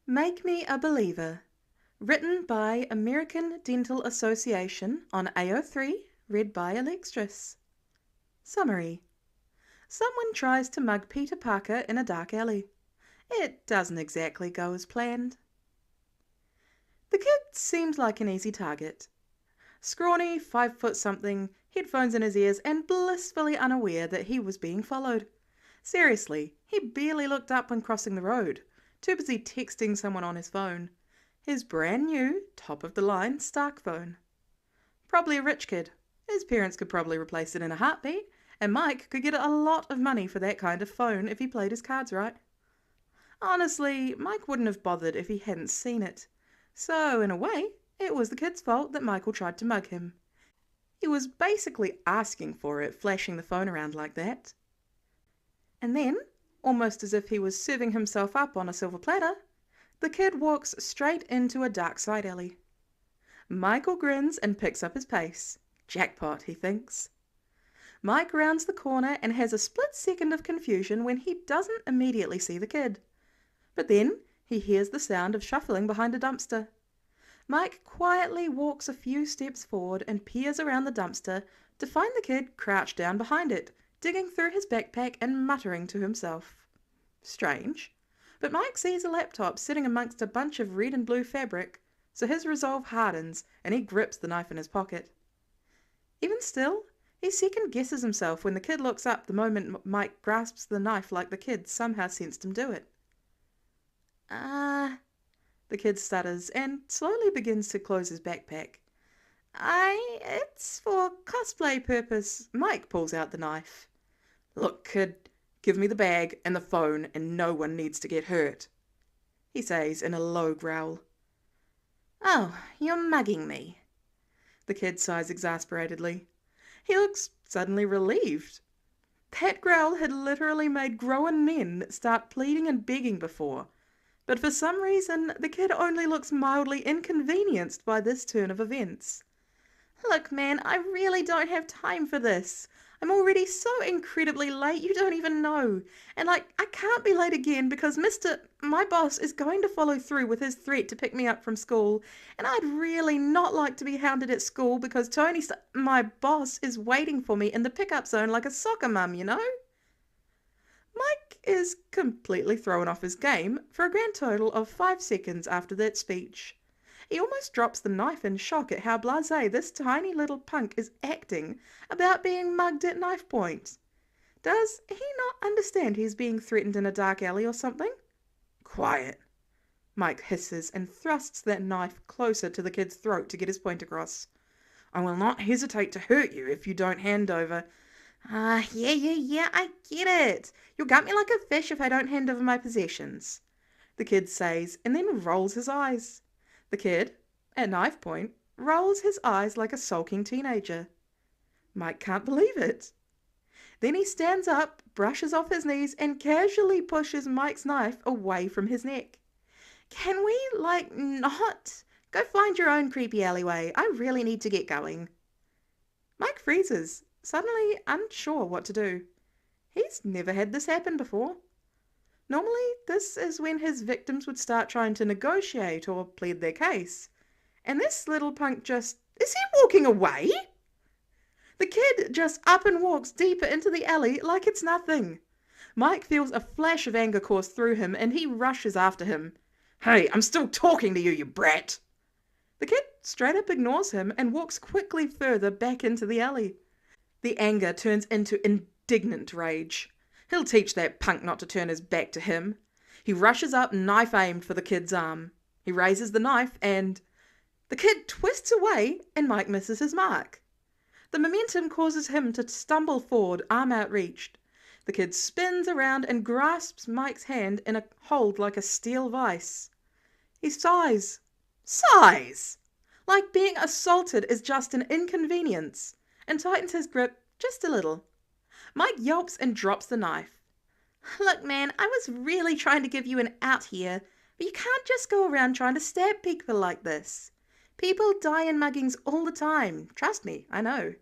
Make Me a Believer, written by American Dental Association on AO3, read by Alextris. Summary. Someone tries to mug Peter Parker in a dark alley. It doesn't exactly go as planned. The kid seemed like an easy target. Scrawny, 5 foot something, headphones in his ears, and blissfully unaware that he was being followed. Seriously, he barely looked up when crossing the road, too busy texting someone on his phone. His brand new, top-of-the-line Stark phone. Probably a rich kid. His parents could probably replace it in a heartbeat, and Mike could get a lot of money for that kind of phone if he played his cards right. Honestly, Mike wouldn't have bothered if he hadn't seen it. So, in a way, it was the kid's fault that Michael tried to mug him. He was basically asking for it, flashing the phone around like that. And then, almost as if he was serving himself up on a silver platter, the kid walks straight into a dark side alley. Michael grins and picks up his pace. Jackpot, he thinks. Mike rounds the corner and has a split second of confusion when he doesn't immediately see the kid. But then he hears the sound of shuffling behind a dumpster. Mike quietly walks a few steps forward and peers around the dumpster to find the kid crouched down behind it, digging through his backpack and muttering to himself. Strange, but Mike sees a laptop sitting amongst a bunch of red and blue fabric, so his resolve hardens and he grips the knife in his pocket. Even still, he second guesses himself when the kid looks up the moment Mike grasps the knife like the kid somehow sensed him do it. The kid stutters and slowly begins to close his backpack. It's for cosplay purpose. Mike pulls out the knife. Look, kid, give me the bag and the phone and no one needs to get hurt, he says in a low growl. Oh, you're mugging me. The kid sighs exasperatedly. He looks suddenly relieved. That growl had literally made grown men start pleading and begging before. But for some reason, the kid only looks mildly inconvenienced by this turn of events. Look, man, I really don't have time for this. I'm already so incredibly late you don't even know. And I can't be late again because my boss is going to follow through with his threat to pick me up from school. And I'd really not like to be hounded at school because my boss, is waiting for me in the pickup zone like a soccer mum, you know? Mike is completely thrown off his game for a grand total of 5 seconds after that speech. He almost drops the knife in shock at how blasé this tiny little punk is acting about being mugged at knife point. Does he not understand he's being threatened in a dark alley or something? Quiet, Mike hisses and thrusts that knife closer to the kid's throat to get his point across. I will not hesitate to hurt you if you don't hand over. Yeah, I get it. You'll gut me like a fish if I don't hand over my possessions, the kid says and then rolls his eyes. The kid, at knife point, rolls his eyes like a sulking teenager. Mike can't believe it. Then he stands up, brushes off his knees, and casually pushes Mike's knife away from his neck. Can we, not? Go find your own creepy alleyway. I really need to get going. Mike freezes, suddenly unsure what to do. He's never had this happen before. Normally, this is when his victims would start trying to negotiate or plead their case. And this little punk is he walking away? The kid just up and walks deeper into the alley like it's nothing. Mike feels a flash of anger course through him and he rushes after him. Hey, I'm still talking to you, you brat! The kid straight up ignores him and walks quickly further back into the alley. The anger turns into indignant rage. He'll teach that punk not to turn his back to him. He rushes up, knife aimed for the kid's arm. He raises the knife and the kid twists away and Mike misses his mark. The momentum causes him to stumble forward, arm outreached. The kid spins around and grasps Mike's hand in a hold like a steel vice. He sighs. Sighs! Like being assaulted is just an inconvenience, and tightens his grip just a little. Mike yelps and drops the knife. Look, man, I was really trying to give you an out here, but you can't just go around trying to stab people like this. People die in muggings all the time. Trust me, I know.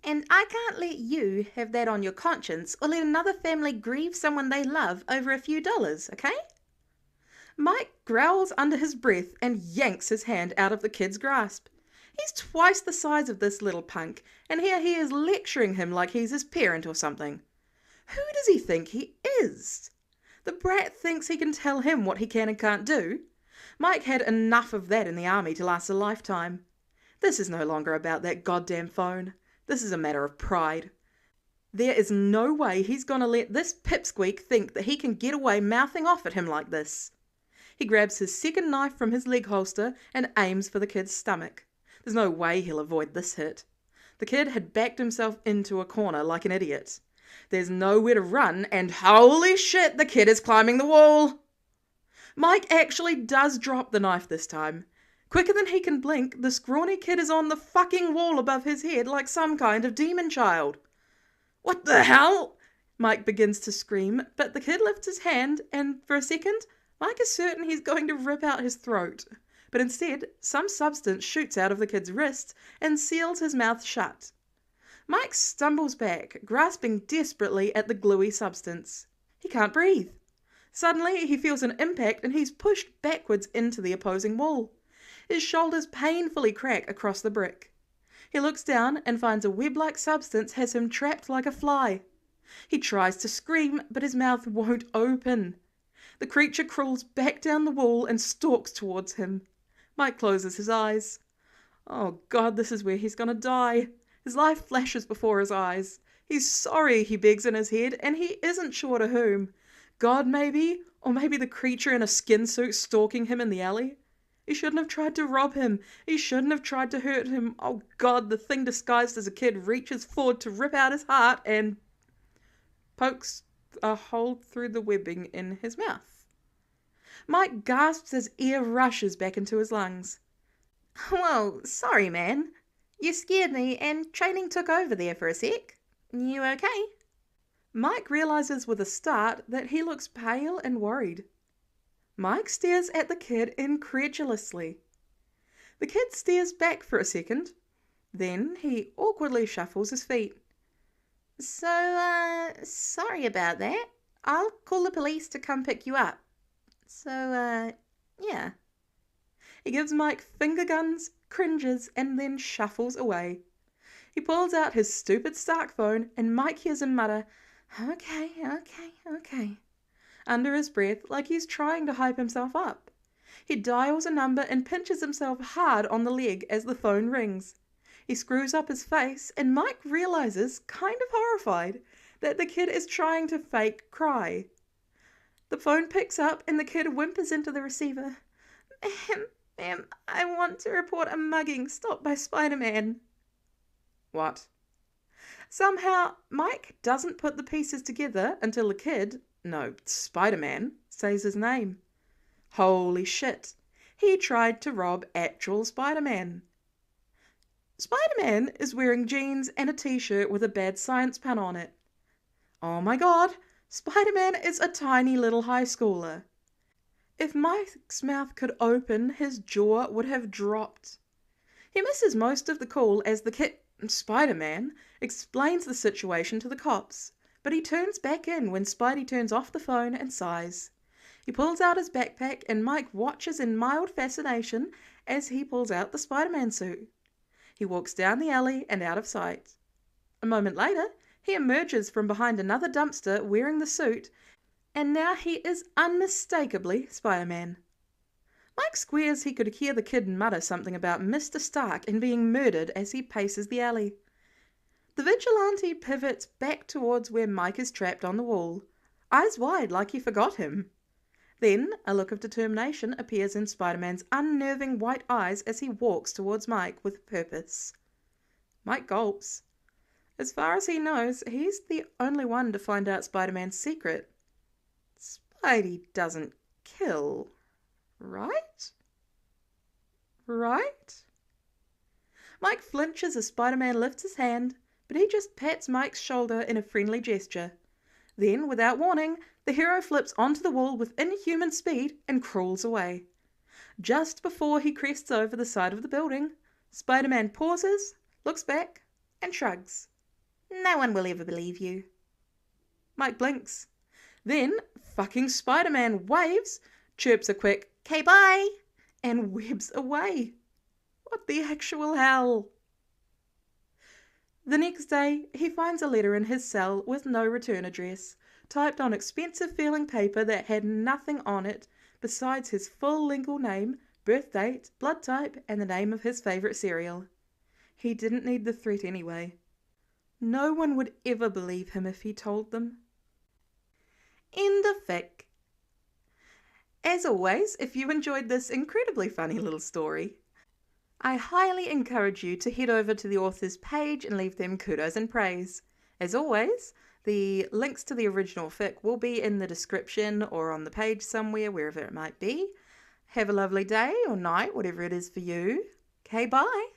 And I can't let you have that on your conscience or let another family grieve someone they love over a few dollars, okay? Mike growls under his breath and yanks his hand out of the kid's grasp. He's twice the size of this little punk, and here he is lecturing him like he's his parent or something. Who does he think he is? The brat thinks he can tell him what he can and can't do. Mike had enough of that in the army to last a lifetime. This is no longer about that goddamn phone. This is a matter of pride. There is no way he's gonna let this pipsqueak think that he can get away mouthing off at him like this. He grabs his second knife from his leg holster and aims for the kid's stomach. There's no way he'll avoid this hit. The kid had backed himself into a corner like an idiot. There's nowhere to run, and holy shit, the kid is climbing the wall! Mike actually does drop the knife this time. Quicker than he can blink, the scrawny kid is on the fucking wall above his head like some kind of demon child. What the hell? Mike begins to scream, but the kid lifts his hand, and for a second, Mike is certain he's going to rip out his throat. But instead, some substance shoots out of the kid's wrist and seals his mouth shut. Mike stumbles back, grasping desperately at the gluey substance. He can't breathe. Suddenly, he feels an impact and he's pushed backwards into the opposing wall. His shoulders painfully crack across the brick. He looks down and finds a web-like substance has him trapped like a fly. He tries to scream, but his mouth won't open. The creature crawls back down the wall and stalks towards him. Mike closes his eyes. Oh God, this is where he's gonna die. His life flashes before his eyes. He's sorry, he begs in his head, and he isn't sure to whom. God maybe, or maybe the creature in a skin suit stalking him in the alley. He shouldn't have tried to rob him. He shouldn't have tried to hurt him. Oh God, the thing disguised as a kid reaches forward to rip out his heart and pokes a hole through the webbing in his mouth. Mike gasps as air rushes back into his lungs. Whoa, sorry man. You scared me and training took over there for a sec. You okay? Mike realizes with a start that he looks pale and worried. Mike stares at the kid incredulously. The kid stares back for a second. Then he awkwardly shuffles his feet. So, sorry about that. I'll call the police to come pick you up. So, yeah. He gives Mike finger guns, cringes, and then shuffles away. He pulls out his stupid Stark phone, and Mike hears him mutter, okay, under his breath like he's trying to hype himself up. He dials a number and pinches himself hard on the leg as the phone rings. He screws up his face, and Mike realizes, kind of horrified, that the kid is trying to fake cry. The phone picks up and the kid whimpers into the receiver. Ma'am, I want to report a mugging stopped by Spider-Man. What? Somehow, Mike doesn't put the pieces together until the kid, no, Spider-Man, says his name. Holy shit. He tried to rob actual Spider-Man. Spider-Man is wearing jeans and a t-shirt with a bad science pun on it. Oh my God, Spider-Man is a tiny little high schooler. If Mike's mouth could open, his jaw would have dropped. He misses most of the call as the kid, Spider-Man, explains the situation to the cops, but he turns back in when Spidey turns off the phone and sighs. He pulls out his backpack and Mike watches in mild fascination as he pulls out the Spider-Man suit. He walks down the alley and out of sight. A moment later, he emerges from behind another dumpster wearing the suit, and now he is unmistakably Spider-Man. Mike squares he could hear the kid mutter something about Mr. Stark and being murdered as he paces the alley. The vigilante pivots back towards where Mike is trapped on the wall, eyes wide like he forgot him. Then a look of determination appears in Spider-Man's unnerving white eyes as he walks towards Mike with purpose. Mike gulps. As far as he knows, he's the only one to find out Spider-Man's secret. Spidey doesn't kill, right? Right? Mike flinches as Spider-Man lifts his hand, but he just pats Mike's shoulder in a friendly gesture. Then, without warning, the hero flips onto the wall with inhuman speed and crawls away. Just before he crests over the side of the building, Spider-Man pauses, looks back, and shrugs. No one will ever believe you. Mike blinks. Then, fucking Spider-Man waves, chirps a quick "K bye" and webs away. What the actual hell? The next day, he finds a letter in his cell with no return address, typed on expensive feeling paper that had nothing on it besides his full legal name, birth date, blood type, and the name of his favourite cereal. He didn't need the threat anyway. No one would ever believe him if he told them. End of fic. As always, if you enjoyed this incredibly funny little story, I highly encourage you to head over to the author's page and leave them kudos and praise. As always, the links to the original fic will be in the description or on the page somewhere, wherever it might be. Have a lovely day or night, whatever it is for you. Okay, bye.